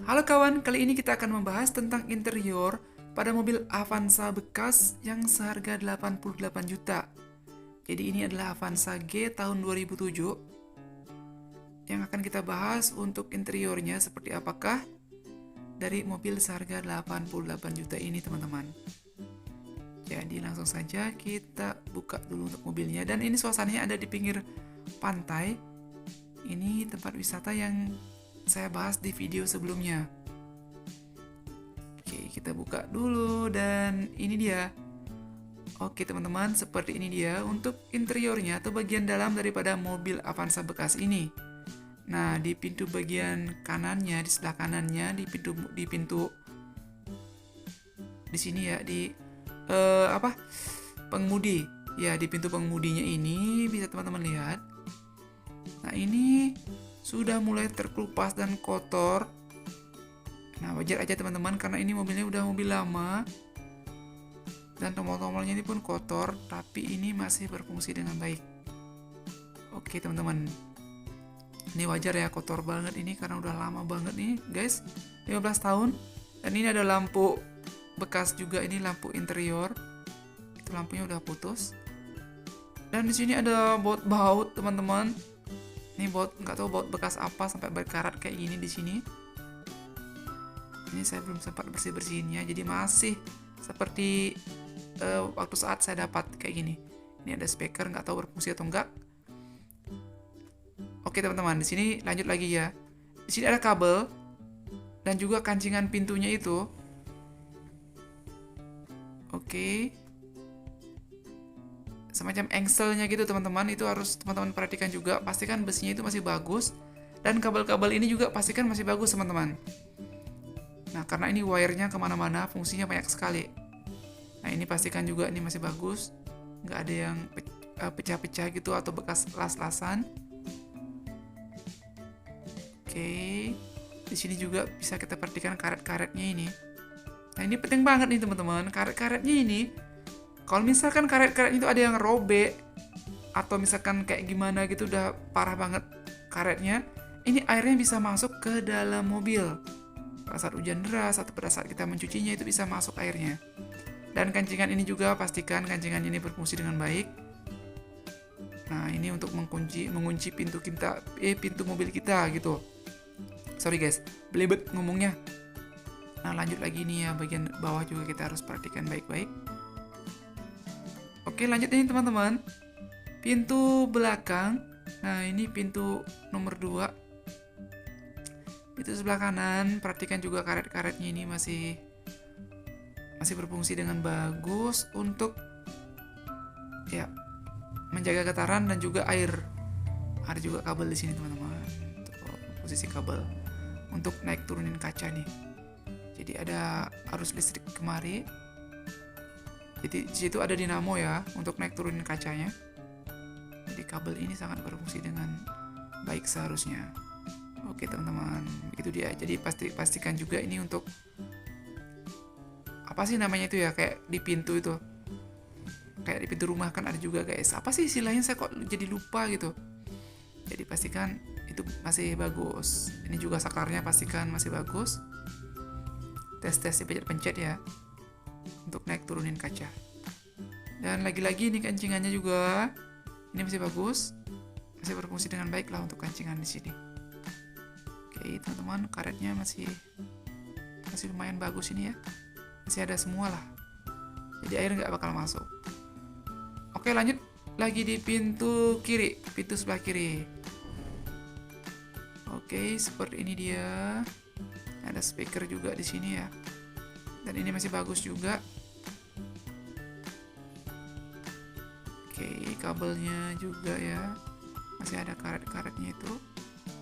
Halo kawan, kali ini kita akan membahas tentang interior pada mobil Avanza bekas yang seharga 88 juta. Jadi ini adalah Avanza G tahun 2007 yang akan kita bahas untuk interiornya seperti apakah dari mobil seharga 88 juta ini teman-teman. Jadi langsung saja kita buka dulu untuk mobilnya, dan ini suasananya ada di pinggir pantai. Ini tempat wisata yang saya bahas di video sebelumnya. Oke, kita buka dulu dan ini dia. Oke teman-teman, seperti ini dia untuk interiornya atau bagian dalam daripada mobil Avanza bekas ini. Nah, di pintu bagian kanannya, di sebelah kanannya, di pintu di sini ya, di pengemudi. Ya, di pintu pengemudinya ini bisa teman-teman lihat. Nah, ini sudah mulai terkelupas dan kotor. Nah, wajar aja teman-teman karena ini mobilnya udah mobil lama. Dan tombol-tombolnya ini pun kotor, tapi ini masih berfungsi dengan baik. Oke teman-teman. Ini wajar ya, kotor banget ini karena udah lama banget nih, guys. 15 tahun. Dan ini ada lampu bekas juga, ini lampu interior. Itu lampunya udah putus. Dan di sini ada baut teman-teman. Ini baut, nggak tahu baut bekas apa sampai berkarat kayak gini di sini. Ini saya belum sempat bersih-bersihinnya, jadi masih seperti waktu saat saya dapat kayak gini. Ini ada speaker, nggak tahu berfungsi atau enggak. Oke teman-teman, di sini lanjut lagi ya. Di sini ada kabel dan juga kancingan pintunya itu. Oke. Semacam engselnya gitu teman-teman, itu harus teman-teman perhatikan juga. Pastikan besinya itu masih bagus, dan kabel-kabel ini juga pastikan masih bagus teman-teman. Nah, karena ini wire-nya kemana-mana, fungsinya banyak sekali. Nah, ini pastikan juga ini masih bagus, nggak ada yang pecah-pecah gitu atau bekas las-lasan. Oke, di sini juga bisa kita perhatikan karet-karetnya ini. Nah, ini penting banget nih teman-teman, karet-karetnya ini. Kalau misalkan karet-karet itu ada yang robek atau misalkan kayak gimana gitu, udah parah banget karetnya, ini airnya bisa masuk ke dalam mobil. Pada saat hujan deras atau pada saat kita mencucinya itu bisa masuk airnya. Dan kancingan ini juga pastikan kancingan ini berfungsi dengan baik. Nah, ini untuk mengunci pintu pintu mobil kita gitu. Sorry guys, belibet ngomongnya. Nah, lanjut lagi nih ya, bagian bawah juga kita harus perhatikan baik-baik. Oke, lanjut ini teman-teman. Pintu belakang. Nah, ini pintu nomor 2. Pintu sebelah kanan, perhatikan juga karet-karetnya ini masih berfungsi dengan bagus untuk ya menjaga getaran dan juga air. Ada juga kabel di sini teman-teman. Untuk posisi kabel untuk naik turunin kaca nih. Jadi ada arus listrik kemari. Jadi di situ ada dinamo ya untuk naik turunin kacanya. Jadi kabel ini sangat berfungsi dengan baik seharusnya. Oke teman-teman, begitu dia. Jadi pastikan juga ini untuk apa sih namanya itu ya, kayak di pintu itu, kayak di pintu rumah kan ada juga guys. Apa sih istilahnya, saya kok jadi lupa gitu. Jadi pastikan itu masih bagus. Ini juga saklarnya pastikan masih bagus. Tes dipencet-pencet ya untuk naik turunin kaca. Dan lagi-lagi ini kancingannya juga ini masih bagus, masih berfungsi dengan baik lah untuk kancingan di sini. Oke teman-teman, karetnya masih lumayan bagus ini ya, masih ada semua lah, jadi air nggak bakal masuk. Oke, lanjut lagi di pintu kiri, pintu sebelah kiri. Oke, seperti ini dia. Ada speaker juga di sini ya, dan ini masih bagus juga. Oke, kabelnya juga ya masih ada karet-karetnya itu.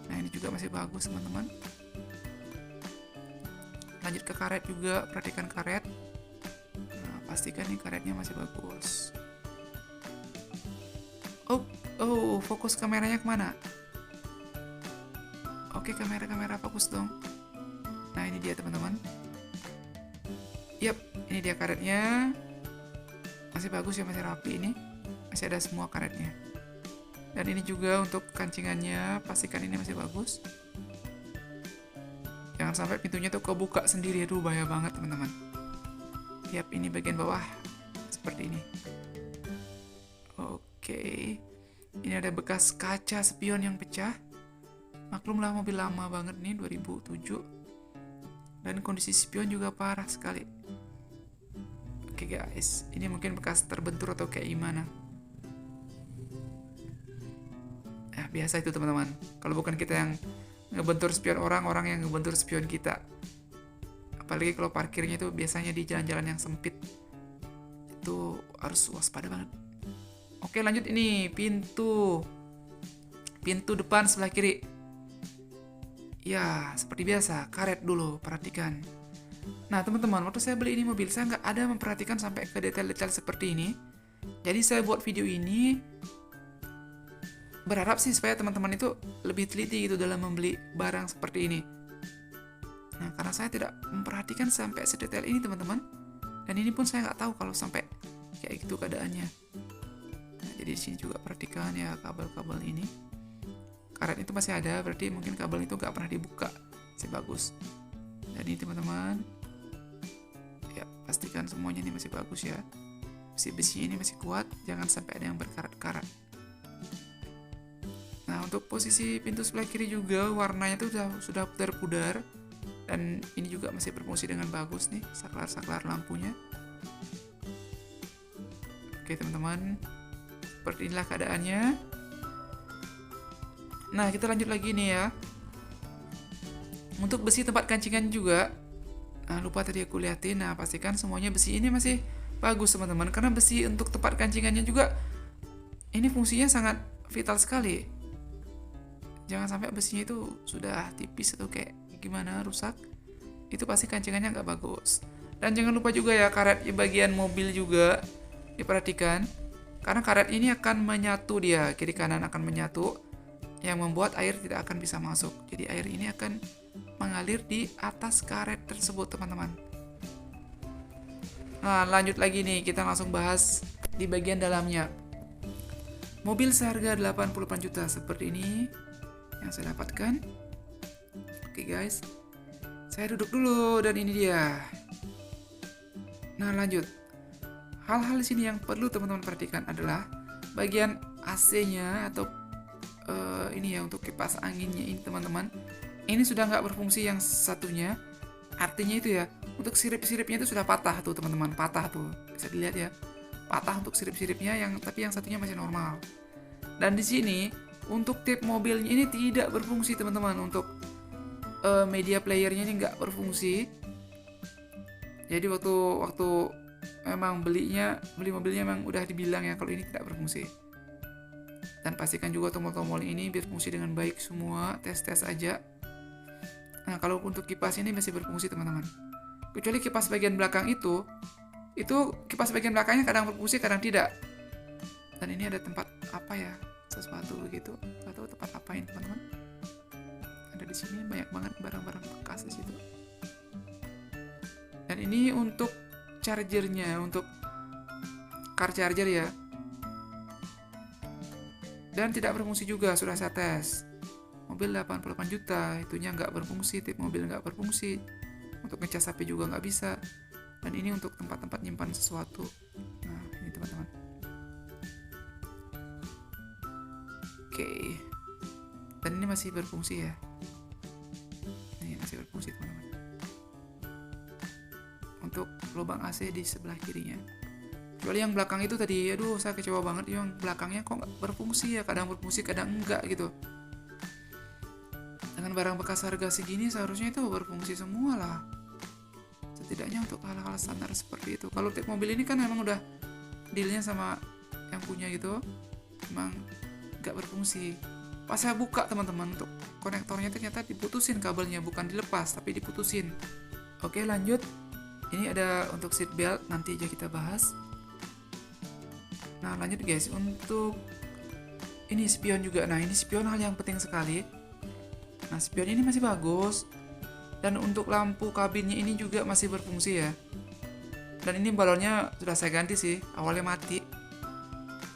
Nah, ini juga masih bagus teman-teman. Lanjut ke karet juga, perhatikan karet. Nah, pastikan nih karetnya masih bagus. Oh, fokus kameranya kemana? Oke, kamera fokus dong. Nah, ini dia teman-teman. Yap, ini dia karetnya. Masih bagus ya, masih rapi ini. Masih ada semua karetnya. Dan ini juga untuk kancingannya, pastikan ini masih bagus. Jangan sampai pintunya tuh kebuka sendiri. Aduh, bahaya banget teman-teman. Lihat ini bagian bawah seperti ini. Oke, ini ada bekas kaca spion yang pecah. Maklumlah mobil lama banget nih, 2007. Dan kondisi spion juga parah sekali. Oke guys, ini mungkin bekas terbentur atau kayak gimana. Biasa itu teman-teman. Kalau bukan kita yang ngebentur spion orang yang ngebentur spion kita. Apalagi kalau parkirnya itu biasanya di jalan-jalan yang sempit. Itu harus waspada banget. Oke, lanjut ini pintu depan sebelah kiri. Ya, seperti biasa, karet dulu, perhatikan. Nah, teman-teman, waktu saya beli ini mobil, saya nggak ada memperhatikan sampai ke detail-detail seperti ini. Jadi saya buat video ini berharap sih supaya teman-teman itu lebih teliti gitu dalam membeli barang seperti ini. Nah, karena saya tidak memperhatikan sampai sedetail ini teman-teman. Dan ini pun saya nggak tahu kalau sampai kayak gitu keadaannya. Nah, jadi di sini juga perhatikan ya kabel-kabel ini. Karet itu masih ada, berarti mungkin kabel itu nggak pernah dibuka. Masih bagus. Dan ini teman-teman, ya pastikan semuanya ini masih bagus ya. Besi-besi ini masih kuat, jangan sampai ada yang berkarat-karat. Nah, untuk posisi pintu sebelah kiri juga warnanya tuh sudah pudar-pudar. Dan ini juga masih berfungsi dengan bagus nih, saklar-saklar lampunya. Oke teman-teman, seperti inilah keadaannya. Nah, kita lanjut lagi nih ya. Untuk besi tempat kancingan juga, lupa tadi aku liatin. Nah, pastikan semuanya besi ini masih bagus teman-teman. Karena besi untuk tempat kancingannya juga, ini fungsinya sangat vital sekali. Jangan sampai besinya itu sudah tipis atau kayak gimana rusak. Itu pasti kancingannya nggak bagus. Dan jangan lupa juga ya karet di bagian mobil juga diperhatikan. Karena karet ini akan menyatu dia, kiri kanan akan menyatu. Yang membuat air tidak akan bisa masuk. Jadi air ini akan mengalir di atas karet tersebut teman-teman. Nah, lanjut lagi nih, kita langsung bahas di bagian dalamnya. Mobil seharga 88 juta seperti ini yang saya dapatkan. Oke guys, saya duduk dulu dan ini dia. Nah, lanjut. Hal-hal di sini yang perlu teman-teman perhatikan adalah bagian AC-nya atau ini ya untuk kipas anginnya ini teman-teman. Ini sudah nggak berfungsi yang satunya. Artinya itu ya, untuk sirip-siripnya itu sudah patah tuh teman-teman, patah tuh. Bisa dilihat ya. Patah untuk sirip-siripnya tapi yang satunya masih normal. Dan di sini untuk tip mobilnya ini tidak berfungsi teman-teman. Untuk media playernya ini nggak berfungsi. Jadi waktu memang beli mobilnya memang udah dibilang ya kalau ini tidak berfungsi. Dan pastikan juga tombol-tombol ini berfungsi dengan baik semua, tes-tes aja. Nah, kalau untuk kipas ini masih berfungsi teman-teman. Kecuali kipas bagian belakang itu kipas bagian belakangnya kadang berfungsi, kadang tidak. Dan ini ada tempat apa ya? Sesuatu begitu. Nggak tahu tempat apa ini teman-teman. Ada di sini banyak banget barang-barang bekas di situ. Dan ini untuk chargernya, untuk car charger ya. Dan tidak berfungsi juga, sudah saya tes. Mobil 88 juta, itunya nggak berfungsi, tip mobil nggak berfungsi. Untuk ngecas HP juga nggak bisa. Dan ini untuk tempat-tempat nyimpan sesuatu. Nah, ini teman-teman. Oke. Dan ini masih berfungsi ya. Ini masih berfungsi teman-teman. Untuk lubang AC di sebelah kirinya. Kecuali yang belakang itu tadi, aduh saya kecewa banget, yang belakangnya kok nggak berfungsi ya, kadang berfungsi kadang enggak gitu. Dengan barang bekas harga segini seharusnya itu berfungsi semua lah, setidaknya untuk hal-hal standar seperti itu. Kalau tip mobil ini kan memang udah dealnya sama yang punya gitu, memang nggak berfungsi. Pas saya buka teman-teman, untuk konektornya ternyata diputusin kabelnya, bukan dilepas tapi diputusin. Oke lanjut, ini ada untuk seat belt, nanti aja kita bahas. Nah lanjut guys, untuk ini spion juga. Nah ini spion hal yang penting sekali. Nah spion ini masih bagus. Dan untuk lampu kabinnya ini juga masih berfungsi ya. Dan ini balonnya sudah saya ganti sih, awalnya mati.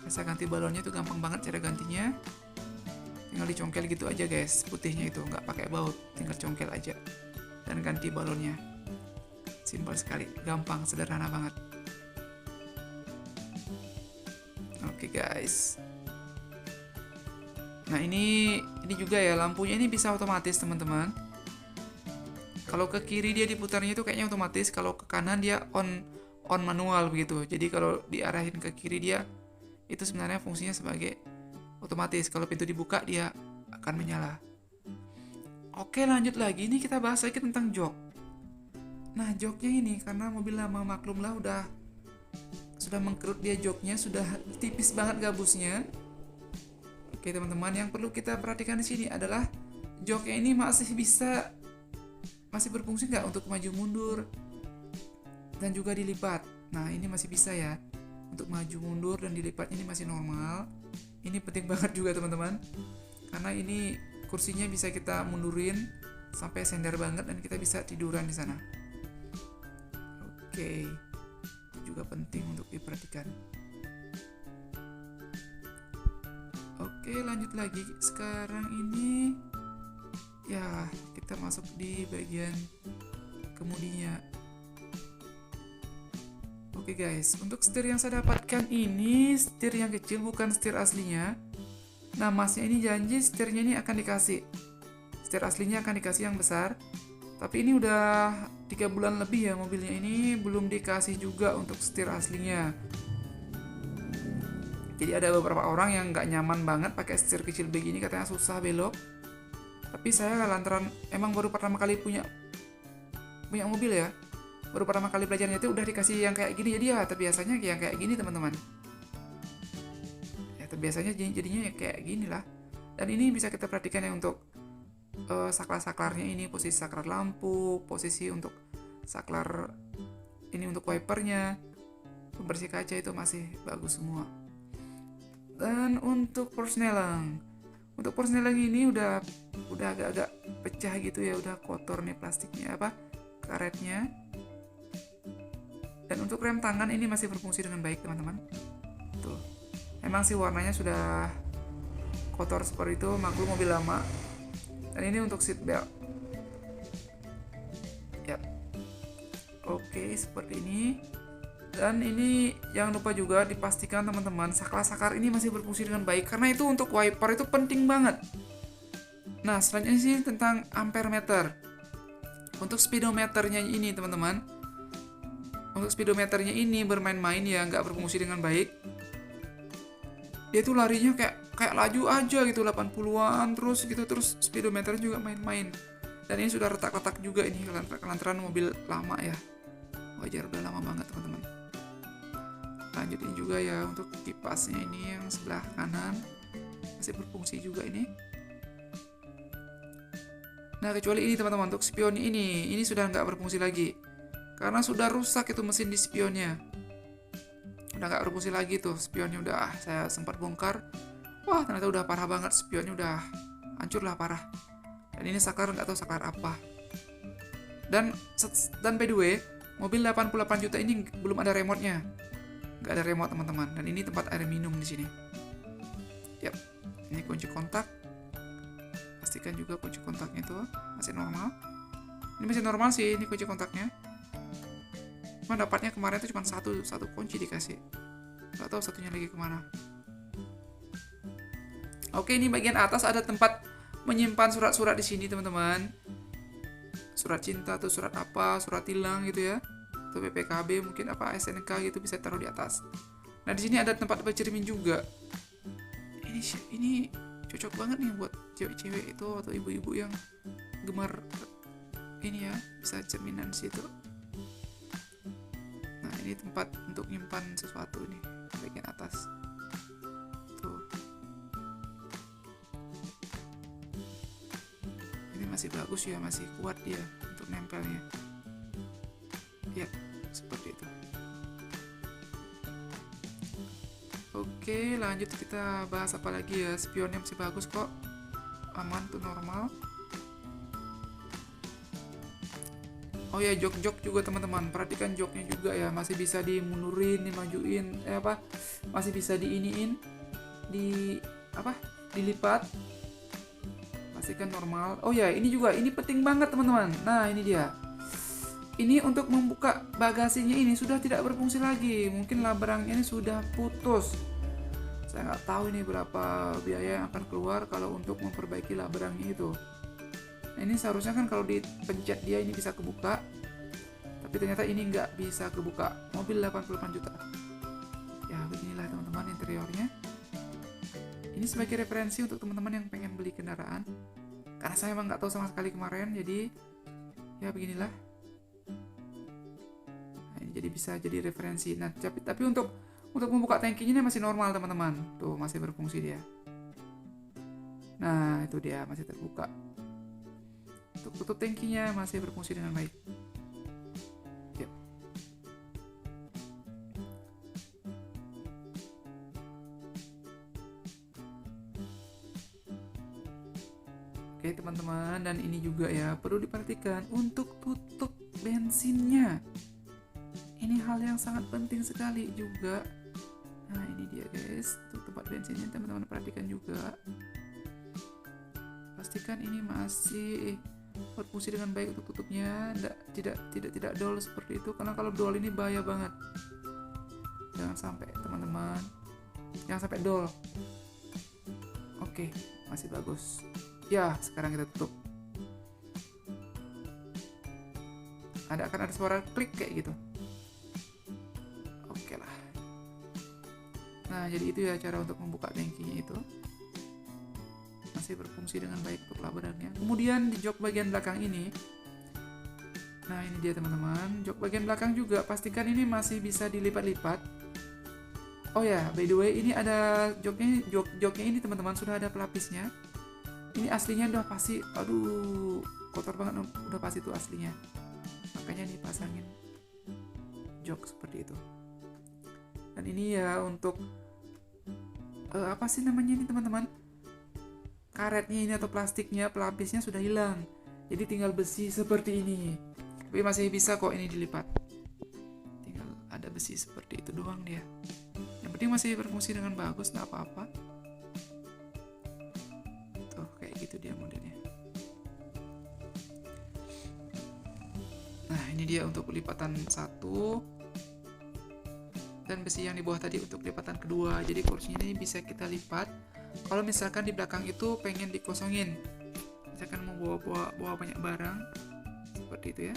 Saya ganti balonnya itu gampang banget cara gantinya. Tinggal dicongkel gitu aja guys, putihnya itu nggak pakai baut, tinggal congkel aja. dan ganti balonnya. Simpel sekali, gampang, sederhana banget. Oke guys. Nah ini juga ya, lampunya ini bisa otomatis teman-teman. Kalau ke kiri dia diputarnya itu kayaknya otomatis, kalau ke kanan dia on manual begitu. Jadi kalau diarahin ke kiri dia itu sebenarnya fungsinya sebagai otomatis. Kalau pintu dibuka dia akan menyala. Oke, lanjut lagi. Ini kita bahas lagi tentang jok. Nah, joknya ini karena mobil lama, maklumlah sudah mengkerut dia joknya, sudah tipis banget gabusnya. Oke, teman-teman, yang perlu kita perhatikan di sini adalah joknya ini masih berfungsi nggak untuk maju mundur dan juga dilipat. Nah, ini masih bisa ya. Untuk maju mundur dan dilipat ini masih normal. Ini penting banget juga teman-teman. Karena ini kursinya bisa kita mundurin sampai sender banget dan kita bisa tiduran di sana. Oke. Itu juga penting untuk diperhatikan. Oke, lanjut lagi. Sekarang ini ya, kita masuk di bagian kemudinya. Oke guys, untuk setir yang saya dapatkan ini setir yang kecil, bukan setir aslinya. Nah, masnya ini janji setirnya ini akan dikasih. Setir aslinya akan dikasih yang besar. Tapi ini udah 3 bulan lebih ya mobilnya ini belum dikasih juga untuk setir aslinya. Jadi ada beberapa orang yang nggak nyaman banget pakai setir kecil begini, katanya susah belok. Tapi saya lantaran emang baru pertama kali punya mobil ya, baru pertama kali belajarnya itu udah dikasih yang kayak gini, jadi ya terbiasanya yang kayak gini teman-teman. Ya terbiasanya jadinya ya kayak gini lah. Dan ini bisa kita perhatikan ya untuk saklar-saklarnya ini, posisi saklar lampu, posisi untuk saklar ini untuk wipernya, pembersih kaca itu masih bagus semua. Dan untuk persneling ini udah agak-agak pecah gitu ya, udah kotor nih plastiknya karetnya. Dan untuk rem tangan ini masih berfungsi dengan baik teman-teman. Tuh, emang sih warnanya sudah kotor seperti itu, maklum mobil lama. Dan ini untuk seat belt. Ya, oke seperti ini. Dan ini jangan lupa juga dipastikan teman-teman saklar-saklar ini masih berfungsi dengan baik, karena itu untuk wiper itu penting banget. Nah, selanjutnya sih tentang ampere meter. Untuk speedometernya ini teman-teman, untuk speedometernya ini bermain-main ya, nggak berfungsi dengan baik. Dia tuh larinya kayak laju aja gitu, 80-an terus gitu, terus speedometernya juga main-main. Dan ini sudah retak-retak juga ini kelantaran mobil lama ya. Wajar, udah lama banget teman-teman. Lanjutin juga ya untuk kipasnya ini yang sebelah kanan masih berfungsi juga ini. Nah, kecuali ini teman-teman, untuk spion ini sudah nggak berfungsi lagi karena sudah rusak itu mesin di spionnya. Udah nggak berfungsi lagi tuh spionnya, udah saya sempat bongkar. Wah, ternyata udah parah banget, spionnya udah hancur lah parah. Dan ini saklar nggak tahu saklar apa. Dan by the way, mobil 88 juta ini belum ada remote-nya. Nggak ada remote teman-teman. Dan ini tempat air minum di sini. Yap, ini kunci kontak. Pastikan juga kunci kontaknya itu masih normal. Ini masih normal sih, ini kunci kontaknya. Cuma dapatnya kemarin itu cuma satu kunci dikasih. Nggak tahu satunya lagi kemana. Oke, ini bagian atas ada tempat menyimpan surat-surat di sini teman-teman. Surat cinta atau surat apa, surat tilang gitu ya. Atau BPKB mungkin apa SNK gitu bisa taruh di atas. Nah, di sini ada tempat bercermin juga. Ini cocok banget nih buat cewek-cewek itu atau ibu-ibu yang gemar ini ya, bisa cerminan di situ. Nah, ini tempat untuk nyimpan sesuatu nih, bagian atas. Tuh. Ini masih bagus ya, masih kuat dia untuk nempelnya. Ya, seperti itu. Oke, lanjut kita bahas apa lagi ya. Spionnya masih bagus kok, aman tuh, normal. Oh ya, jok juga teman-teman, perhatikan joknya juga ya, masih bisa dimundurin, dimajuin, masih bisa diiniin, dilipat. pastikan normal. Oh ya, ini juga, ini penting banget teman-teman. Nah, ini dia. Ini untuk membuka bagasinya ini sudah tidak berfungsi lagi. Mungkin laberangnya ini sudah putus. Saya nggak tahu ini berapa biaya yang akan keluar kalau untuk memperbaiki laberangnya itu. Nah, ini seharusnya kan kalau dipencet dia ini bisa kebuka, tapi ternyata ini nggak bisa kebuka. Mobil 88 juta. Ya beginilah teman-teman interiornya. Ini sebagai referensi untuk teman-teman yang pengen beli kendaraan. Karena saya emang nggak tahu sama sekali kemarin, jadi ya beginilah. Nah, ini jadi bisa jadi referensi. Nah, tapi untuk membuka tangkinya ini masih normal teman-teman. Tuh masih berfungsi dia. Nah itu dia masih terbuka. Untuk tutup tangkinya masih berfungsi dengan baik. Yep. Oke teman-teman, dan ini juga ya perlu diperhatikan untuk tutup bensinnya. Ini hal yang sangat penting sekali juga. Nah ini dia guys, untuk tempat bensinnya teman-teman perhatikan juga. Pastikan ini masih berfungsi dengan baik untuk tutupnya, tidak dol seperti itu, karena kalau dol ini bahaya banget. Jangan sampai teman-teman, jangan sampai dol. Oke, masih bagus. Ya, sekarang kita tutup. Akan ada suara klik kayak gitu. Oke lah. Nah, jadi itu ya cara untuk membuka tangkinya itu. Masih berfungsi dengan baik untuk laberannya. Kemudian di jok bagian belakang ini. Nah, ini dia teman-teman. Jok bagian belakang juga pastikan ini masih bisa dilipat-lipat. Oh ya, by the way, ini ada joknya ini teman-teman sudah ada pelapisnya. Ini aslinya udah pasti, aduh, kotor banget, udah pasti itu aslinya. Makanya dipasangin jok seperti itu. Dan ini ya untuk apa sih namanya ini teman-teman, karetnya ini atau plastiknya, pelapisnya sudah hilang, jadi tinggal besi seperti ini. Tapi masih bisa kok ini dilipat, tinggal ada besi seperti itu doang dia. Yang penting masih berfungsi dengan bagus, nggak apa-apa. Tuh kayak gitu dia modelnya. Nah ini dia untuk lipatan satu, dan besi yang di bawah tadi untuk lipatan kedua. Jadi kursinya ini bisa kita lipat kalau misalkan di belakang itu pengen dikosongin, misalkan mau bawa banyak barang seperti itu ya.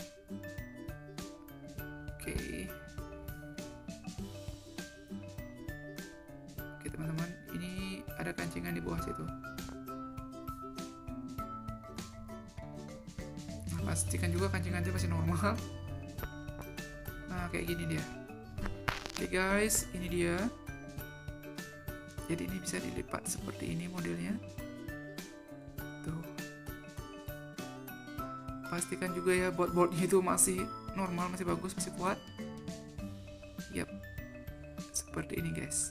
Oke teman-teman, ini ada kancingan di bawah situ. Nah, pastikan juga kancingannya masih normal. Nah kayak gini dia. Oke guys, ini dia. Jadi ini bisa dilipat seperti ini modelnya. Tuh. Pastikan juga ya board-boardnya itu masih normal, masih bagus, masih kuat. Yap. Seperti ini guys.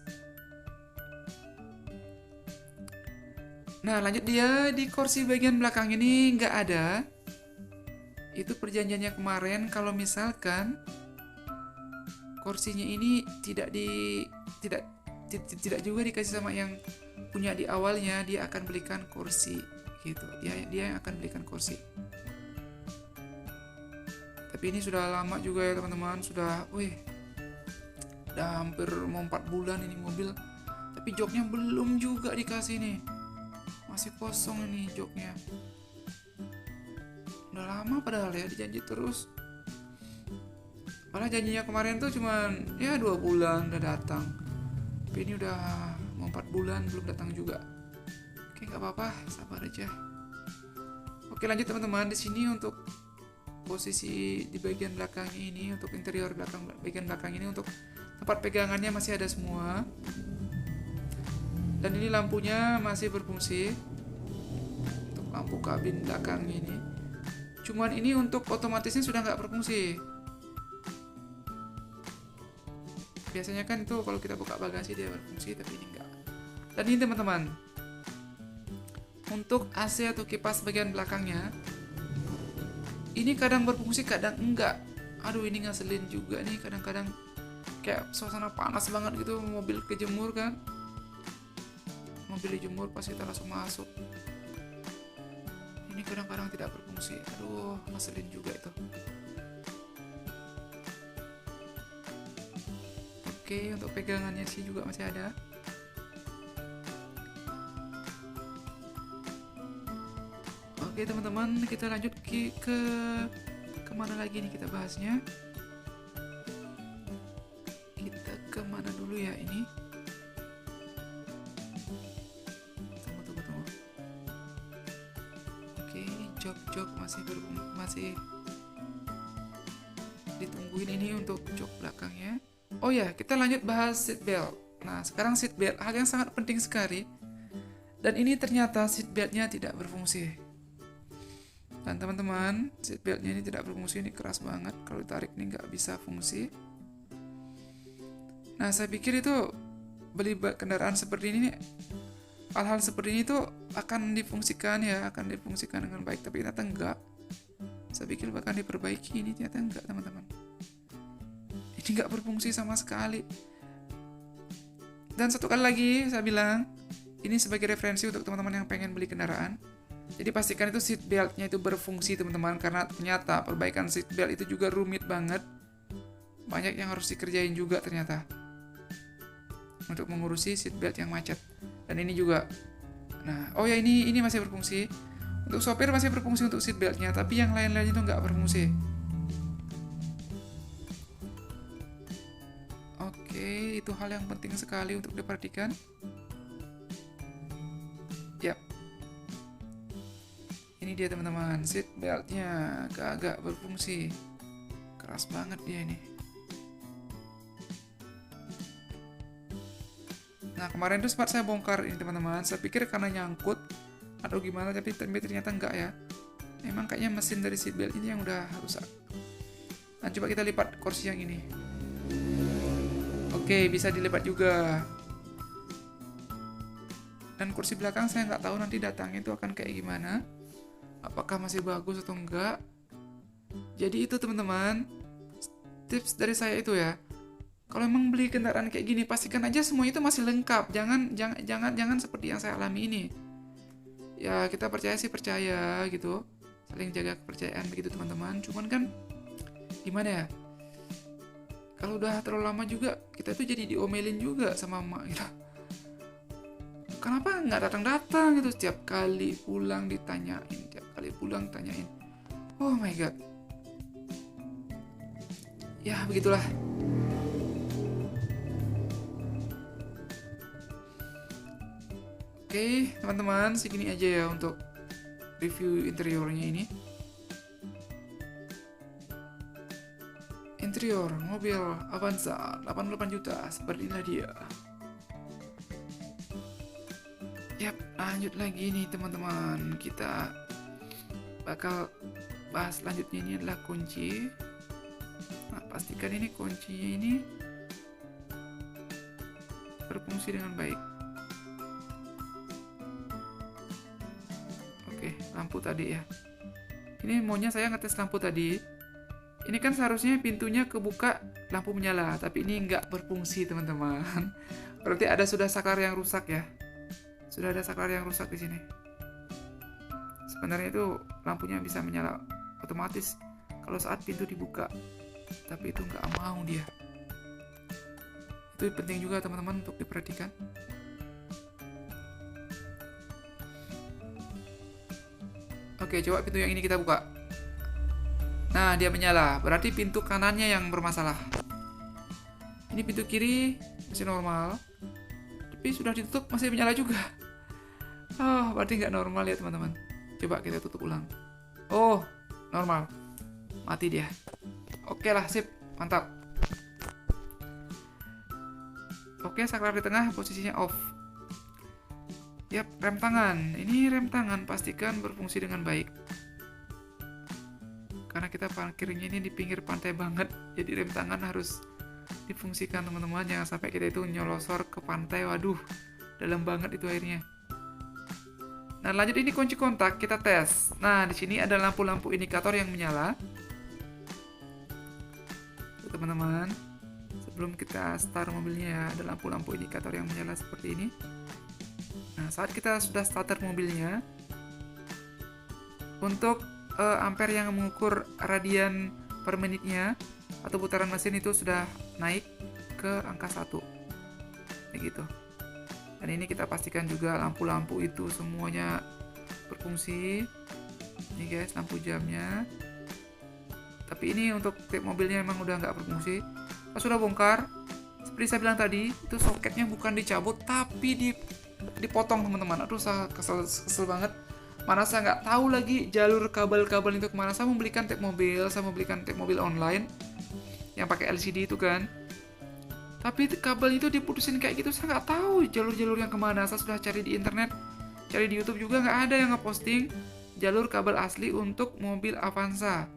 Nah lanjut dia di kursi bagian belakang ini nggak ada. Itu perjanjiannya kemarin kalau misalkan kursinya ini tidak juga dikasih sama yang punya di awalnya, dia akan belikan kursi gitu. Dia yang akan belikan kursi. Tapi ini sudah lama juga ya teman-teman, sudah hampir mau 4 bulan ini mobil. Tapi joknya belum juga dikasih nih. Masih kosong ini joknya. Udah lama padahal ya, dijanji terus. Padahal janjinya kemarin tuh cuman ya 2 bulan udah datang. Tapi ini udah mau 4 bulan belum datang juga. Oke, nggak apa-apa, sabar aja. Oke, lanjut teman-teman. Di sini untuk posisi di bagian belakang ini, untuk interior bagian belakang ini, untuk tempat pegangannya masih ada semua. Dan ini lampunya masih berfungsi. Untuk lampu kabin belakang ini. Cuman ini untuk otomatisnya sudah nggak berfungsi. Biasanya kan itu kalau kita buka bagasi dia berfungsi, tapi ini enggak. Dan ini teman-teman, untuk AC atau kipas bagian belakangnya, ini kadang berfungsi kadang enggak. Aduh ini ngeselin juga nih, kadang-kadang kayak suasana panas banget gitu, mobil kejemur kan, mobil dijemur pas kita langsung masuk. ini kadang-kadang tidak berfungsi. Aduh, ngeselin juga itu. Oke, untuk pegangannya sih juga masih ada. Oke teman-teman, kita lanjut ke kemana lagi nih kita bahasnya. Kita kemana dulu ya ini? Tunggu. Oke, ini jok masih ditungguin ini untuk jok belakangnya. Oh ya, kita lanjut bahas seat belt. Nah, sekarang seat belt, hal yang sangat penting sekali. Dan ini ternyata seat beltnya tidak berfungsi. Dan teman-teman, seat beltnya ini tidak berfungsi, ini keras banget. Kalau ditarik ini nggak bisa fungsi. Nah, saya pikir itu beli kendaraan seperti ini, hal-hal seperti ini tuh akan difungsikan dengan baik. Tapi ternyata enggak. Saya pikir bahkan diperbaiki, ini ternyata enggak teman-teman. Ini nggak berfungsi sama sekali. Dan satu kali lagi saya bilang, ini sebagai referensi untuk teman-teman yang pengen beli kendaraan. Jadi pastikan itu seat beltnya itu berfungsi teman-teman, karena ternyata perbaikan seat belt itu juga rumit banget. Banyak yang harus dikerjain juga ternyata untuk mengurusi seat belt yang macet. Dan ini juga. Nah, oh ya ini masih berfungsi. Untuk sopir masih berfungsi untuk seat beltnya, tapi yang lain-lainnya itu nggak berfungsi. Oke, itu hal yang penting sekali untuk diperhatikan. Yap. Ini dia teman-teman, seat beltnya agak berfungsi. Keras banget dia ini. Nah, kemarin tuh sempat saya bongkar ini teman-teman. Saya pikir karena nyangkut atau gimana, tapi ternyata enggak ya. Memang kayaknya mesin dari seat belt ini yang udah rusak. Nah, coba kita lipat kursi yang ini. Oke, bisa dilipat juga. Dan kursi belakang saya nggak tahu nanti datangnya itu akan kayak gimana. Apakah masih bagus atau enggak. Jadi itu teman-teman, tips dari saya itu ya. Kalau emang beli kendaraan kayak gini, pastikan aja semua itu masih lengkap. Jangan seperti yang saya alami ini. Ya, kita percaya sih percaya gitu. Saling jaga kepercayaan begitu teman-teman. Cuman kan gimana ya? Kalau udah terlalu lama juga, kita tuh jadi diomelin juga sama emak gitu. Kenapa nggak datang-datang gitu? Setiap kali pulang ditanyain. Oh my god. Ya, begitulah. Oke, teman-teman, segini aja ya untuk review interiornya ini. Interior mobil Avanza 88 juta, seperti inilah dia. Yap, lanjut lagi nih teman-teman. Kita bakal bahas selanjutnya, ini adalah kunci. Nah, pastikan ini kuncinya ini berfungsi dengan baik. Oke, lampu tadi ya. Ini maunya saya ngetes lampu tadi. Ini kan seharusnya pintunya kebuka, lampu menyala, tapi ini nggak berfungsi teman-teman. Berarti sudah saklar yang rusak ya. Sudah ada saklar yang rusak di sini. Sebenarnya itu lampunya bisa menyala otomatis kalau saat pintu dibuka, tapi itu nggak mau dia. Itu penting juga teman-teman untuk diperhatikan. Oke, coba pintu yang ini kita buka. Nah, dia menyala. Berarti pintu kanannya yang bermasalah. Ini pintu kiri masih normal, tapi sudah ditutup masih menyala juga. Oh, berarti nggak normal ya teman-teman. Coba kita tutup ulang. Oh, normal. Mati dia. Oke lah, sip. Mantap. Oke, saklar di tengah posisinya off. Yap, rem tangan. Ini rem tangan pastikan berfungsi dengan baik. Karena kita parkirnya ini di pinggir pantai banget, jadi rem tangan harus difungsikan teman-teman. Jangan sampai kita itu nyolosor ke pantai. Waduh, dalam banget itu airnya. Nah, lanjut ini kunci kontak kita tes. Nah, di sini ada lampu-lampu indikator yang menyala. Tuh, teman-teman, sebelum kita start mobilnya ya, ada lampu-lampu indikator yang menyala seperti ini. Nah, saat kita sudah starter mobilnya, Untuk ampere yang mengukur radian per menitnya atau putaran mesin itu sudah naik ke angka 1 begitu. Dan ini kita pastikan juga lampu-lampu itu semuanya berfungsi. Ini guys, lampu jamnya. Tapi ini untuk tip mobilnya emang udah nggak berfungsi. Pas sudah bongkar, seperti saya bilang tadi, itu soketnya bukan dicabut tapi dipotong teman-teman. Aduh, saya kesel banget. Mana saya nggak tahu lagi jalur kabel-kabel itu kemana. Saya membelikan tip mobil, online yang pakai LCD itu kan. Tapi kabel itu diputusin kayak gitu, saya nggak tahu jalur-jalur yang kemana. Saya sudah cari di internet, cari di YouTube juga nggak ada yang ngeposting jalur kabel asli untuk mobil Avanza.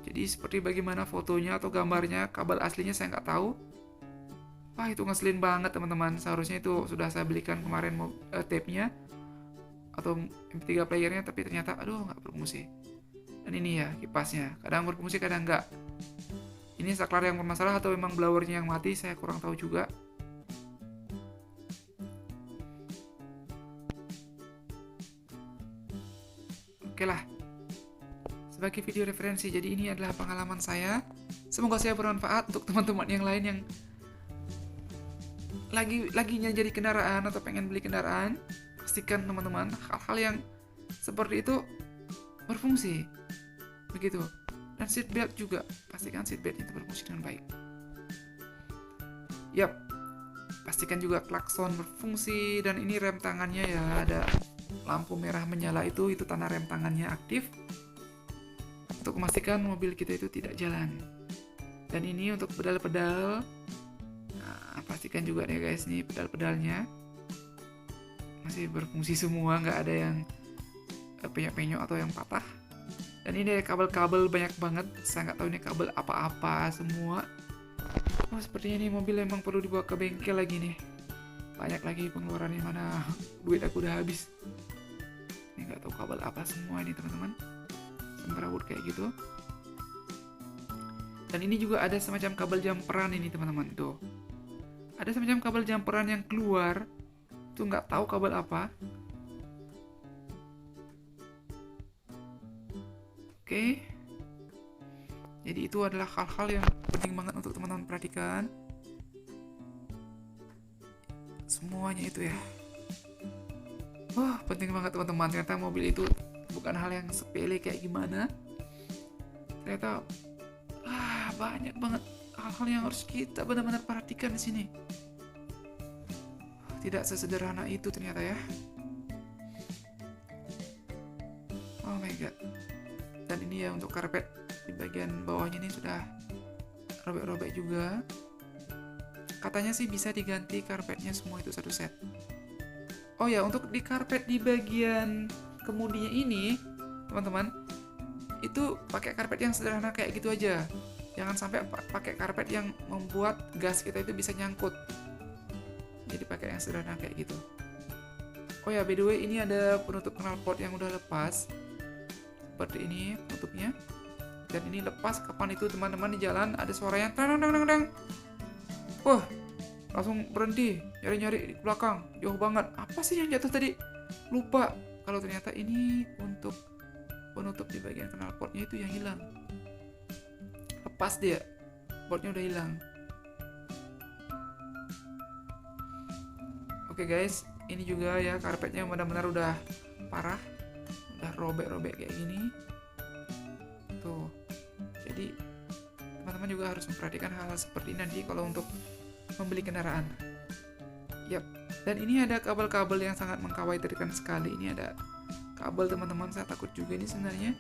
Jadi seperti bagaimana fotonya atau gambarnya, kabel aslinya saya nggak tahu. Wah, itu ngeselin banget teman-teman. Seharusnya itu sudah saya belikan kemarin tape-nya atau MP3 playernya, tapi ternyata aduh nggak berfungsi. Dan ini ya kipasnya, kadang berfungsi kadang nggak. Ini saklar yang bermasalah atau memang blowernya yang mati, saya kurang tahu juga. Oke lah, sebagai video referensi, jadi ini adalah pengalaman saya. Semoga saya bermanfaat untuk teman-teman yang lain yang lagi jadi kendaraan atau pengen beli kendaraan. Pastikan teman-teman hal-hal yang seperti itu berfungsi begitu. Dan seat belt juga, pastikan seat belt itu berfungsi dengan baik. Yap, pastikan juga klakson berfungsi. Dan ini rem tangannya ya, ada lampu merah menyala, itu tanda rem tangannya aktif untuk memastikan mobil kita itu tidak jalan. Dan ini untuk pedal-pedal, nah, pastikan juga nih guys, nih pedal-pedalnya masih berfungsi semua, nggak ada yang penyok-penyok atau yang patah. Dan ini ada kabel-kabel banyak banget, saya nggak tahu ini kabel apa-apa semua. Oh, sepertinya nih mobil emang perlu dibawa ke bengkel lagi nih. Banyak lagi pengeluarannya, mana duit aku udah habis. Ini nggak tahu kabel apa semua ini teman-teman, semrawut kayak gitu. Dan ini juga ada semacam kabel jumperan ini teman-teman, tuh ada semacam kabel jumperan yang keluar, tuh nggak tahu kabel apa. Oke, jadi itu adalah hal-hal yang penting banget untuk teman-teman perhatikan. Semuanya itu ya. Wah, penting banget teman-teman. Ternyata mobil itu bukan hal yang sepele kayak gimana. Ternyata banyak banget hal-hal yang harus kita benar-benar perhatikan di sini. Tidak sesederhana itu ternyata ya. Oh my god. Dan ini ya untuk karpet di bagian bawahnya ini sudah robek-robek juga. Katanya sih bisa diganti karpetnya semua itu satu set. Oh ya, untuk di karpet di bagian kemudinya ini teman-teman, itu pakai karpet yang sederhana kayak gitu aja. Jangan sampai pakai karpet yang membuat gas kita itu bisa nyangkut. Jadi pakai yang sederhana kayak gitu. Oh ya, by the way, ini ada penutup knalpot yang udah lepas. Seperti ini penutupnya. Dan ini lepas kapan itu teman-teman di jalan ada suaranya tang. Wah, langsung berhenti, nyari-nyari di belakang, jauh banget. Apa sih yang jatuh tadi? Lupa. Kalau ternyata ini untuk penutup di bagian knalpotnya itu yang hilang. Lepas dia, boardnya udah hilang. Oke guys, ini juga ya karpetnya benar-benar udah parah, udah robek-robek kayak gini. Tuh, jadi teman-teman juga harus memperhatikan hal seperti ini nanti kalau untuk membeli kendaraan. Yap, dan ini ada kabel-kabel yang sangat mengkhawatirkan sekali. Ini ada kabel teman-teman, saya takut juga ini sebenarnya.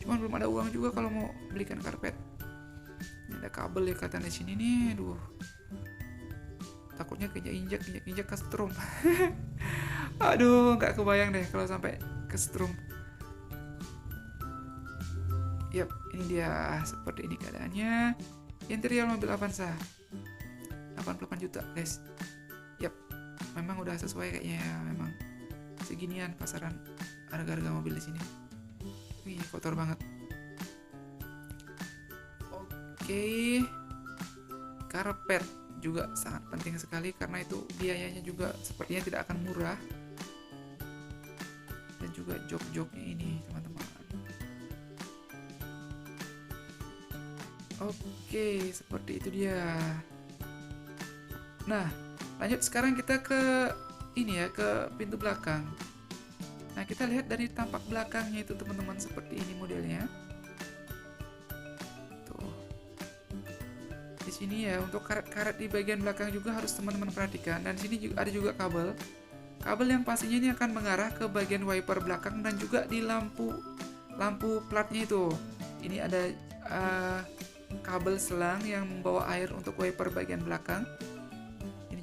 Cuman belum ada uang juga kalau mau belikan karpet. Ini ada kabel ya kelihatan di sini nih, aduh. Takutnya keinjak kesetrum. Aduh, nggak kebayang deh kalau sampai kesetrum. Yap, ini dia seperti ini keadaannya. Interior mobil Avanza 88 juta guys. Yap, memang udah sesuai kayaknya ya, memang seginian pasaran harga-harga mobil di sini. Wih, kotor banget. Oke, karpet juga sangat penting sekali karena itu biayanya juga sepertinya tidak akan murah. Dan juga juga jok-joknya ini teman-teman. Oke, seperti itu dia. Nah, lanjut sekarang kita ke ini ya, ke pintu belakang. Nah, kita lihat dari tampak belakangnya itu teman-teman, seperti ini modelnya. Tuh. Di sini ya, untuk karet-karet di bagian belakang juga harus teman-teman perhatikan. Dan sini juga ada juga kabel. Kabel yang pastinya ini akan mengarah ke bagian wiper belakang dan juga di lampu platnya itu. Ini ada kabel selang yang membawa air untuk wiper bagian belakang.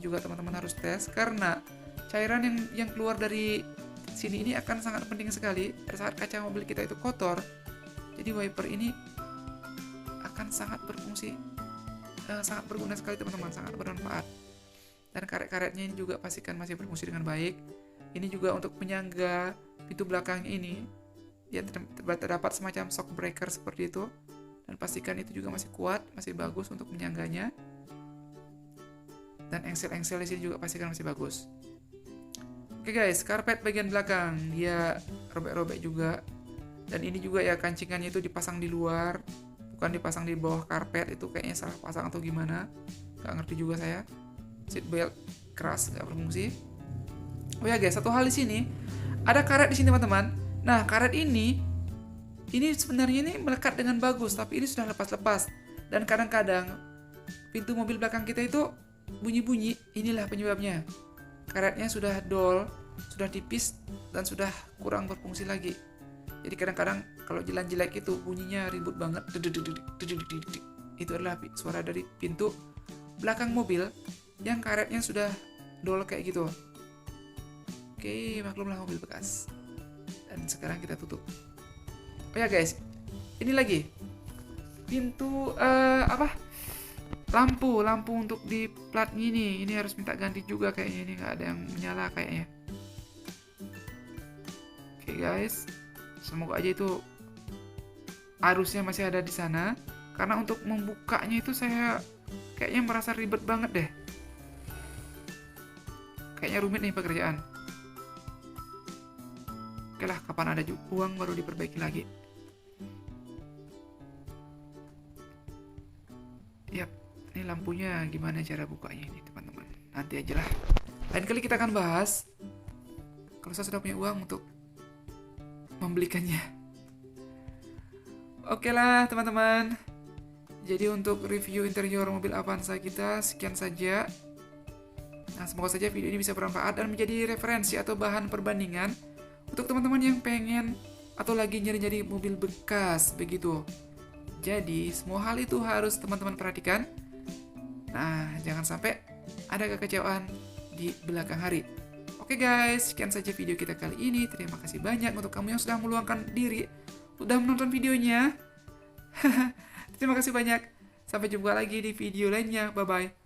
Juga teman-teman harus tes karena cairan yang keluar dari sini ini akan sangat penting sekali pada saat kaca mobil kita itu kotor. Jadi wiper ini akan sangat berfungsi, sangat berguna sekali teman-teman, sangat bermanfaat. Dan karet-karetnya ini juga pastikan masih berfungsi dengan baik. Ini juga untuk penyangga pintu belakang ini, ya terdapat semacam shock breaker seperti itu. Dan pastikan itu juga masih kuat, masih bagus untuk menyangganya. Dan engsel-engsel di sini juga pastikan masih bagus. Oke guys, karpet bagian belakang dia robek-robek juga. Dan ini juga ya, kancingannya itu dipasang di luar, bukan dipasang di bawah karpet. Itu kayaknya salah pasang atau gimana, nggak ngerti juga saya. Seat belt keras, nggak berfungsi. Oh ya guys, satu hal di sini, ada karet di sini teman-teman. Nah, karet ini sebenarnya ini melekat dengan bagus, tapi ini sudah lepas-lepas. Dan kadang-kadang pintu mobil belakang kita itu bunyi-bunyi. Inilah penyebabnya. Karetnya sudah dol, sudah tipis, dan sudah kurang berfungsi lagi. Jadi kadang-kadang kalau jalan jelek itu bunyinya ribut banget. Itu adalah suara dari pintu belakang mobil yang karetnya sudah dol kayak gitu. Oke, maklumlah mobil bekas. Dan sekarang kita tutup. Oh ya guys, ini lagi pintu lampu untuk di platnya ini harus minta ganti juga kayaknya. Ini nggak ada yang menyala kayaknya. Oke guys, semoga aja itu arusnya masih ada di sana, karena untuk membukanya itu saya kayaknya merasa ribet banget deh. Kayaknya rumit nih pekerjaan. Oke lah, kapan ada uang baru diperbaiki lagi. Yap. Ini lampunya gimana cara bukanya ini teman-teman. Nanti aja lah. Lain kali kita akan bahas kalau saya sudah punya uang untuk membelikannya. Oke lah teman-teman. Jadi untuk review interior mobil Avanza kita sekian saja. Nah, semoga saja video ini bisa bermanfaat dan menjadi referensi atau bahan perbandingan untuk teman-teman yang pengen atau lagi nyari-nyari mobil bekas begitu. Jadi semua hal itu harus teman-teman perhatikan. Nah, jangan sampai ada kekecewaan di belakang hari. Oke guys, sekian saja video kita kali ini. Terima kasih banyak untuk kamu yang sudah meluangkan diri, sudah menonton videonya. Terima kasih banyak. Sampai jumpa lagi di video lainnya. Bye-bye.